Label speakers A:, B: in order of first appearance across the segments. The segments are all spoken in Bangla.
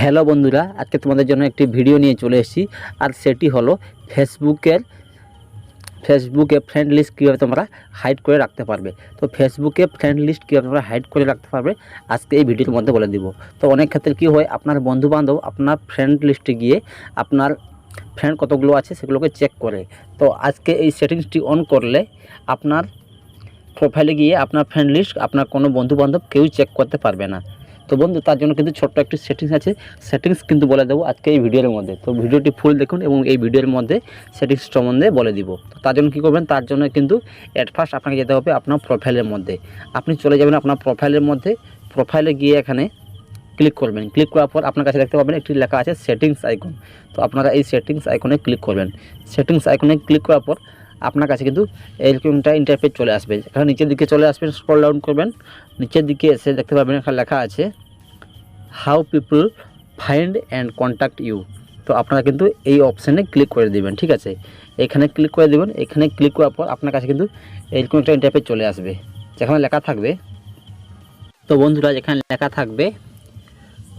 A: হ্যালো বন্ধুরা, আজকে তোমাদের জন্য একটি ভিডিও নিয়ে চলে এসেছি। আর সেটি হলো ফেসবুকে ফ্রেন্ড লিস্ট কীভাবে তোমরা হাইড করে রাখতে পারবে। তো ফেসবুকে ফ্রেন্ড লিস্ট কীভাবে তোমরা হাইড করে রাখতে পারবে আজকে এই ভিডিওর মধ্যে বলে দিব। তো অনেক ক্ষেত্রে কী হয়, আপনার বন্ধুবান্ধব আপনার ফ্রেন্ড লিস্টে গিয়ে আপনার ফ্রেন্ড কতগুলো আছে সেগুলোকে চেক করে। তো আজকে এই সেটিংসটি অন করলে আপনার প্রোফাইলে গিয়ে আপনার ফ্রেন্ড লিস্ট আপনার কোনো বন্ধুবান্ধব কেউই চেক করতে পারবে না। তো বন্ধু, তার জন্য কিন্তু ছোট্ট একটি সেটিংস আছে, সেটিংস কিন্তু বলে দেবো আজকে এই ভিডিওর মধ্যে। তো ভিডিওটি ফুল দেখুন এবং এই ভিডিওর মধ্যে সেটিংস সম্বন্ধে বলে দিব। তো তার জন্য কী করবেন, তার জন্য কিন্তু অ্যাট ফার্স্ট আপনাকে যেতে হবে আপনার প্রোফাইলের মধ্যে। আপনি চলে যাবেন আপনার প্রোফাইলের মধ্যে, প্রোফাইলে গিয়ে এখানে ক্লিক করবেন। ক্লিক করার পর আপনার কাছে দেখতে পাবেন একটি লেখা আছে সেটিংস আইকন। তো আপনারা এই সেটিংস আইকনে ক্লিক করবেন। সেটিংস আইকনে ক্লিক করার পর আপনার কাছে কিন্তু এরকমটা ইন্টারফেস চলে আসবে। এখানে নিচের দিকে চলে আসবেন, স্ক্রল ডাউন করবেন, নিচের দিকে এসে দেখতে পাবেন এখানে লেখা আছে how people find and contact you. তো আপনারা কিন্তু এই অপশানে ক্লিক করে দেবেন, ঠিক আছে। এখানে ক্লিক করে দেবেন। এখানে ক্লিক করার পর আপনার কাছে কিন্তু এরকম একটা ইন্টারফেস চলে আসবে, যেখানে লেখা থাকবে, তো বন্ধুরা যেখানে লেখা থাকবে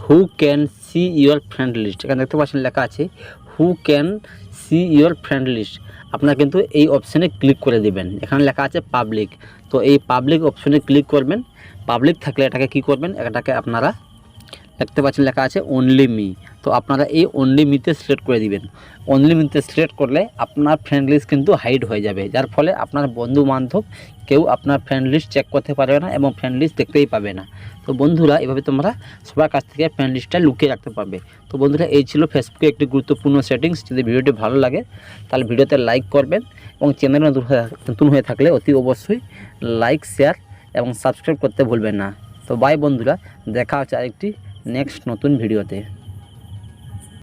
A: who can see your friend list, এখানে দেখতে পাচ্ছেন লেখা আছে who can see your friend list. আপনারা কিন্তু এই অপশানে ক্লিক করে দেবেন। এখানে লেখা আছে পাবলিক। তো এই পাবলিক অপশানে ক্লিক করবেন। পাবলিক থাকলে এটাকে কি করবেন, এটাকে আপনারা দেখতে পাচ্ছেন লেখা আছে অনলি মি। তো আপনারা এই অনলি মিতে সিলেক্ট করে দিবেন। অনলি মিতে সিলেক্ট করলে আপনার ফ্রেন্ড লিস্ট কিন্তু হাইড হয়ে যাবে, যার ফলে আপনার বন্ধু বান্ধব কেউ আপনার ফ্রেন্ড লিস্ট চেক করতে পারবে না এবং ফ্রেন্ড লিস্ট দেখতেই পাবে না। তো বন্ধুরা, এভাবে তোমরা সবার কাছ থেকে ফ্রেন্ড লিস্টটা লুকিয়ে রাখতে পারবে। তো বন্ধুরা, এই ছিল ফেসবুকে একটি গুরুত্বপূর্ণ সেটিংস। যদি ভিডিওটি ভালো লাগে তাহলে ভিডিওতে লাইক করবেন এবং চ্যানেলে নতুন হয়ে থাকলে অতি অবশ্যই লাইক, শেয়ার এবং সাবস্ক্রাইব করতে ভুলবেন না। তো বাই বন্ধুরা, দেখা হচ্ছে আরেকটি নেক্সট নতুন ভিডিওতে।